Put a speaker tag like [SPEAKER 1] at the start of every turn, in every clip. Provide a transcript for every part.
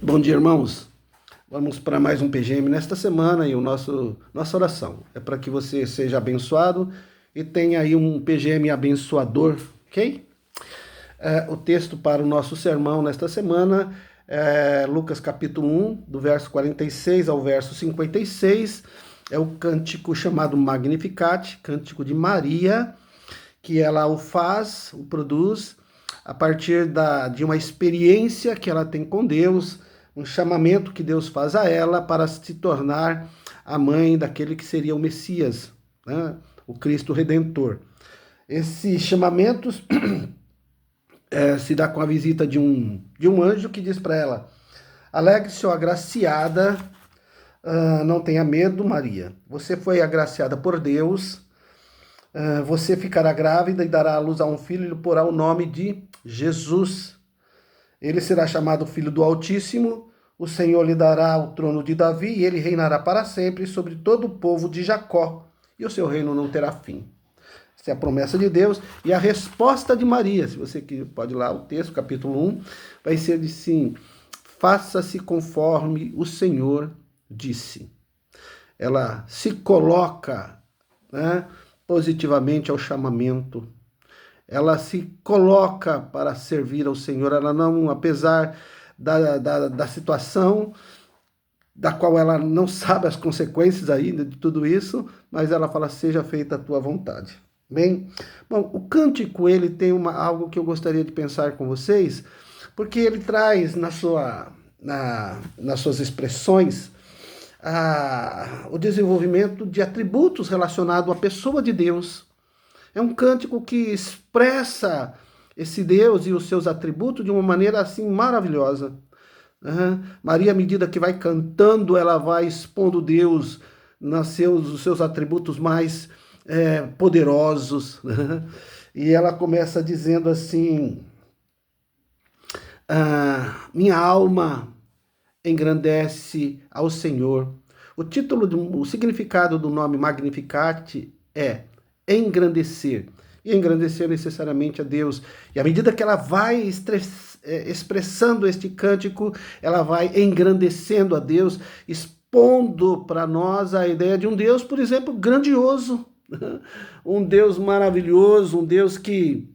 [SPEAKER 1] Bom dia, irmãos. Vamos para mais um PGM nesta semana e nossa oração é para que você seja abençoado e tenha aí um PGM abençoador, ok? O texto para o nosso sermão nesta semana é Lucas capítulo 1, do verso 46 ao verso 56. É o cântico chamado Magnificat, cântico de Maria, que ela o produz a partir de uma experiência que ela tem com Deus, um chamamento que Deus faz a ela para se tornar a mãe daquele que seria o Messias, né? O Cristo Redentor. Esse chamamento se dá com a visita de um anjo que diz para ela: alegre-se, ó agraciada, não tenha medo, Maria. Você foi agraciada por Deus. Você ficará grávida e dará à luz a um filho e lhe porá o nome de Jesus. Ele será chamado Filho do Altíssimo. O Senhor lhe dará o trono de Davi e ele reinará para sempre sobre todo o povo de Jacó. E o seu reino não terá fim. Essa é a promessa de Deus. E a resposta de Maria, se você pode ir lá, o texto, capítulo 1, vai ser de sim: faça-se conforme o Senhor disse. Ela se coloca, né, positivamente ao chamamento. Ela se coloca para servir ao Senhor. Ela não, apesar da situação, da qual ela não sabe as consequências ainda de tudo isso, mas ela fala: seja feita a tua vontade. Bem, bom, o cântico ele tem algo que eu gostaria de pensar com vocês, porque ele traz nas suas expressões o desenvolvimento de atributos relacionados à pessoa de Deus. É um cântico que expressa esse Deus e os seus atributos de uma maneira assim maravilhosa. Maria, à medida que vai cantando, ela vai expondo Deus os seus atributos mais poderosos. E ela começa dizendo assim: minha alma engrandece ao Senhor. O significado do nome Magnificat é engrandecer. E engrandecer necessariamente a Deus. E à medida que ela vai expressando este cântico, ela vai engrandecendo a Deus, expondo para nós a ideia de um Deus, por exemplo, grandioso. Um Deus maravilhoso, um Deus que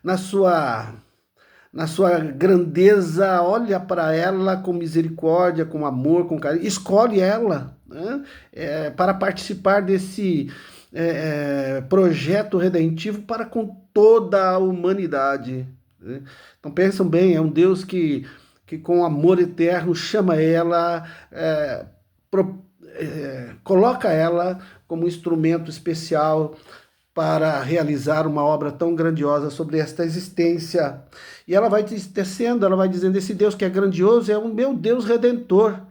[SPEAKER 1] na sua grandeza, olha para ela com misericórdia, com amor, com carinho, escolhe ela, né, para participar desse projeto redentivo para com toda a humanidade. Né? Então pensam bem, é um Deus que com amor eterno chama ela, coloca ela como instrumento especial para realizar uma obra tão grandiosa sobre esta existência. E ela vai tecendo, ela vai dizendo: esse Deus que é grandioso é o meu Deus Redentor.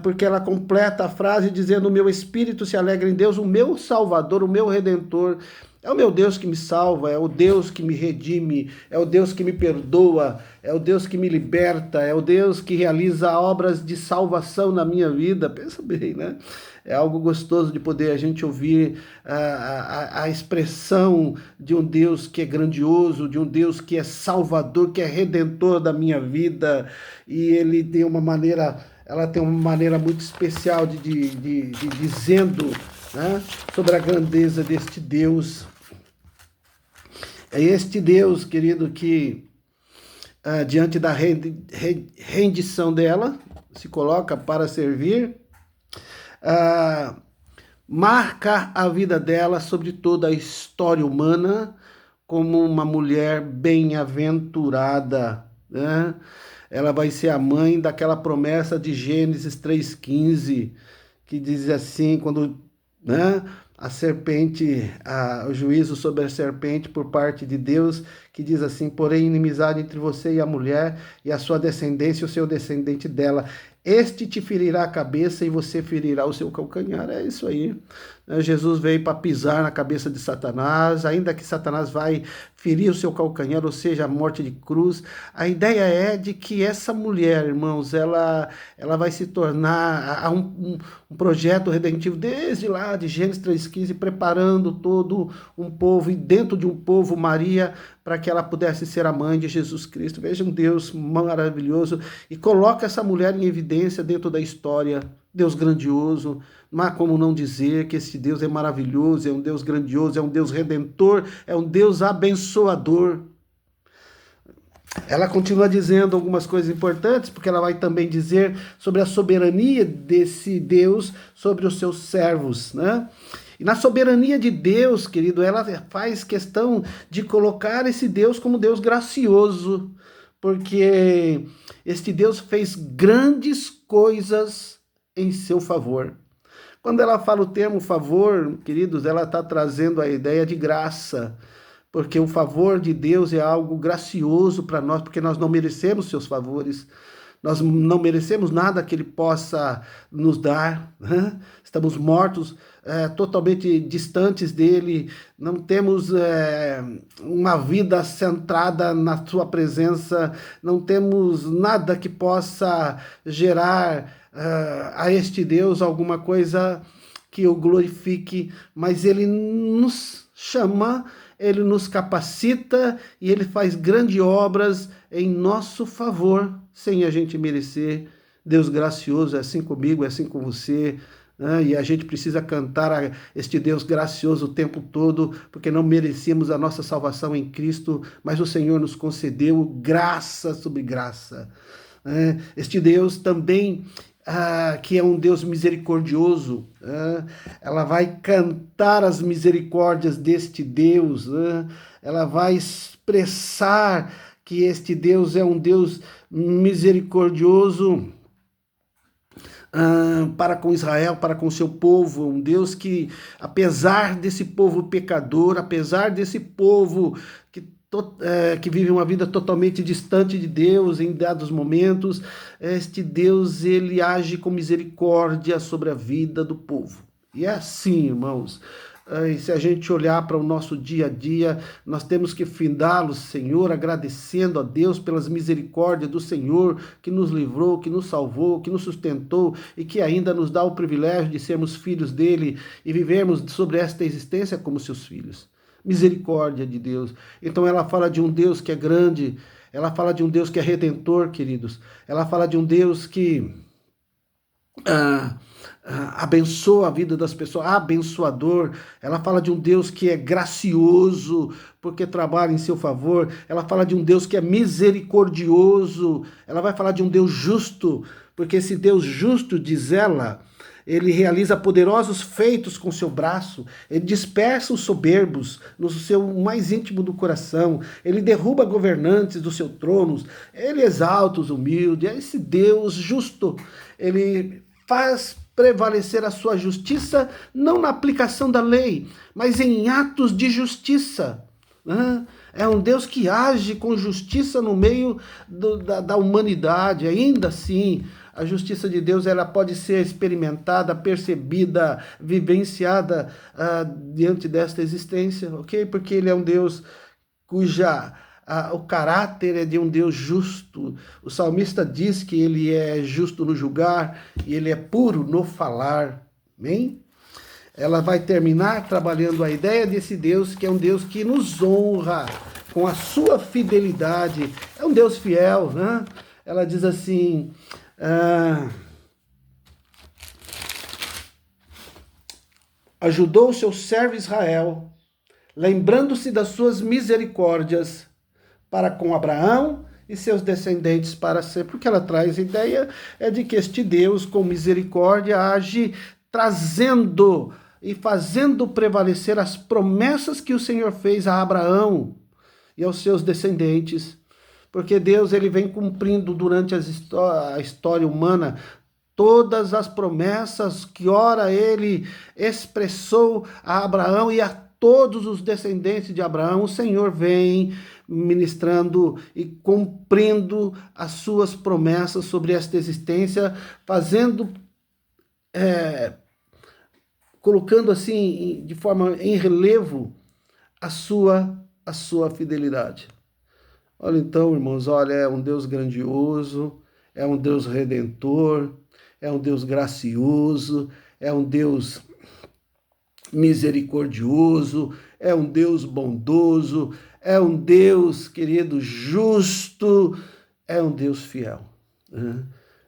[SPEAKER 1] Porque ela completa a frase dizendo: o meu espírito se alegra em Deus, o meu Salvador, o meu Redentor. É o meu Deus que me salva, é o Deus que me redime, é o Deus que me perdoa, é o Deus que me liberta, é o Deus que realiza obras de salvação na minha vida. Pensa bem, né? É algo gostoso de poder a gente ouvir a expressão de um Deus que é grandioso, de um Deus que é salvador, que é redentor da minha vida. E ele tem uma maneira, ela tem uma maneira muito especial de dizendo, né, sobre a grandeza deste Deus. É este Deus, querido, que diante da rendição dela, se coloca para servir, marca a vida dela, sobre toda a história humana, como uma mulher bem-aventurada, né? Ela vai ser a mãe daquela promessa de Gênesis 3,15, que diz assim, quando, né, a serpente, o juízo sobre a serpente por parte de Deus, que diz assim: porém, inimizade entre você e a mulher, e a sua descendência e o seu descendente dela. Este te ferirá a cabeça e você ferirá o seu calcanhar. É isso aí. Jesus veio para pisar na cabeça de Satanás, ainda que Satanás vai ferir o seu calcanhar, ou seja, a morte de cruz. A ideia é de que essa mulher, irmãos, ela vai se tornar um projeto redentivo desde lá de Gênesis 3,15, preparando todo um povo, e dentro de um povo, Maria para que ela pudesse ser a mãe de Jesus Cristo. Veja um Deus maravilhoso e coloca essa mulher em evidência dentro da história. Deus grandioso, não há como não dizer que esse Deus é maravilhoso, é um Deus grandioso, é um Deus redentor, é um Deus abençoador. Ela continua dizendo algumas coisas importantes, porque ela vai também dizer sobre a soberania desse Deus sobre os seus servos, né? E na soberania de Deus, querido, ela faz questão de colocar esse Deus como Deus gracioso, porque este Deus fez grandes coisas em seu favor. Quando ela fala o termo favor, queridos, ela está trazendo a ideia de graça, porque o favor de Deus é algo gracioso para nós, porque nós não merecemos seus favores, nós não merecemos nada que Ele possa nos dar, né? Estamos mortos, totalmente distantes dEle, não temos uma vida centrada na Sua presença, não temos nada que possa gerar a este Deus alguma coisa que o glorifique, mas Ele nos chama, Ele nos capacita e Ele faz grandes obras em nosso favor, sem a gente merecer. Deus gracioso, é assim comigo, é assim com você, né? E a gente precisa cantar a este Deus gracioso o tempo todo, porque não merecíamos a nossa salvação em Cristo, mas o Senhor nos concedeu graça sobre graça. Este Deus também, que é um Deus misericordioso, ela vai cantar as misericórdias deste Deus, ela vai expressar que este Deus é um Deus misericordioso para com Israel, para com o seu povo, um Deus que, apesar desse povo pecador, apesar desse povo que vive uma vida totalmente distante de Deus em dados momentos, este Deus, ele age com misericórdia sobre a vida do povo. E é assim, irmãos, e se a gente olhar para o nosso dia a dia, nós temos que findá-lo, Senhor, agradecendo a Deus pelas misericórdias do Senhor, que nos livrou, que nos salvou, que nos sustentou e que ainda nos dá o privilégio de sermos filhos dele e vivermos sobre esta existência como seus filhos. Misericórdia de Deus. Então ela fala de um Deus que é grande, ela fala de um Deus que é redentor, queridos. Ela fala de um Deus que abençoa a vida das pessoas, abençoador. Ela fala de um Deus que é gracioso, porque trabalha em seu favor. Ela fala de um Deus que é misericordioso. Ela vai falar de um Deus justo, porque esse Deus justo, diz ela, ele realiza poderosos feitos com seu braço, ele dispersa os soberbos no seu mais íntimo do coração, ele derruba governantes dos seus tronos, ele exalta os humildes. É esse Deus justo, ele faz prevalecer a sua justiça, não na aplicação da lei, mas em atos de justiça. É um Deus que age com justiça no meio da humanidade. Ainda assim, a justiça de Deus ela pode ser experimentada, percebida, vivenciada diante desta existência, ok? Porque Ele é um Deus o caráter é de um Deus justo. O salmista diz que Ele é justo no julgar e Ele é puro no falar. Amém? Ela vai terminar trabalhando a ideia desse Deus, que é um Deus que nos honra com a sua fidelidade. É um Deus fiel, né? Ela diz assim: ajudou o seu servo Israel, lembrando-se das suas misericórdias para com Abraão e seus descendentes para sempre. Porque ela traz a ideia de que este Deus, com misericórdia, age trazendo e fazendo prevalecer as promessas que o Senhor fez a Abraão e aos seus descendentes. Porque Deus ele vem cumprindo durante a história humana todas as promessas que ora ele expressou a Abraão e a todos os descendentes de Abraão. O Senhor vem ministrando e cumprindo as suas promessas sobre esta existência, fazendo, colocando assim de forma em relevo a sua fidelidade. Olha então, irmãos, olha, é um Deus grandioso, é um Deus redentor, é um Deus gracioso, é um Deus misericordioso, é um Deus bondoso, é um Deus, querido, justo, é um Deus fiel. Né?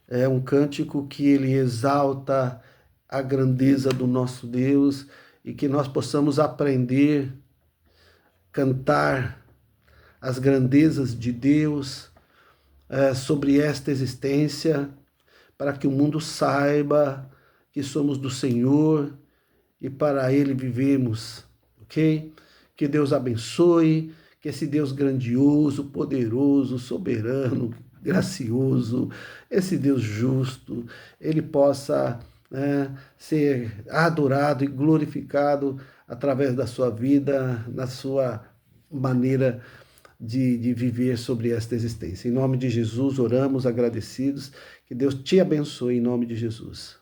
[SPEAKER 1] É um cântico que ele exalta a grandeza do nosso Deus e que nós possamos aprender, cantar as grandezas de Deus sobre esta existência, para que o mundo saiba que somos do Senhor e para Ele vivemos, ok? Que Deus abençoe, que esse Deus grandioso, poderoso, soberano, gracioso, esse Deus justo, Ele possa ser adorado e glorificado através da sua vida, na sua maneira de viver sobre esta existência. Em nome de Jesus, oramos agradecidos. Que Deus te abençoe em nome de Jesus.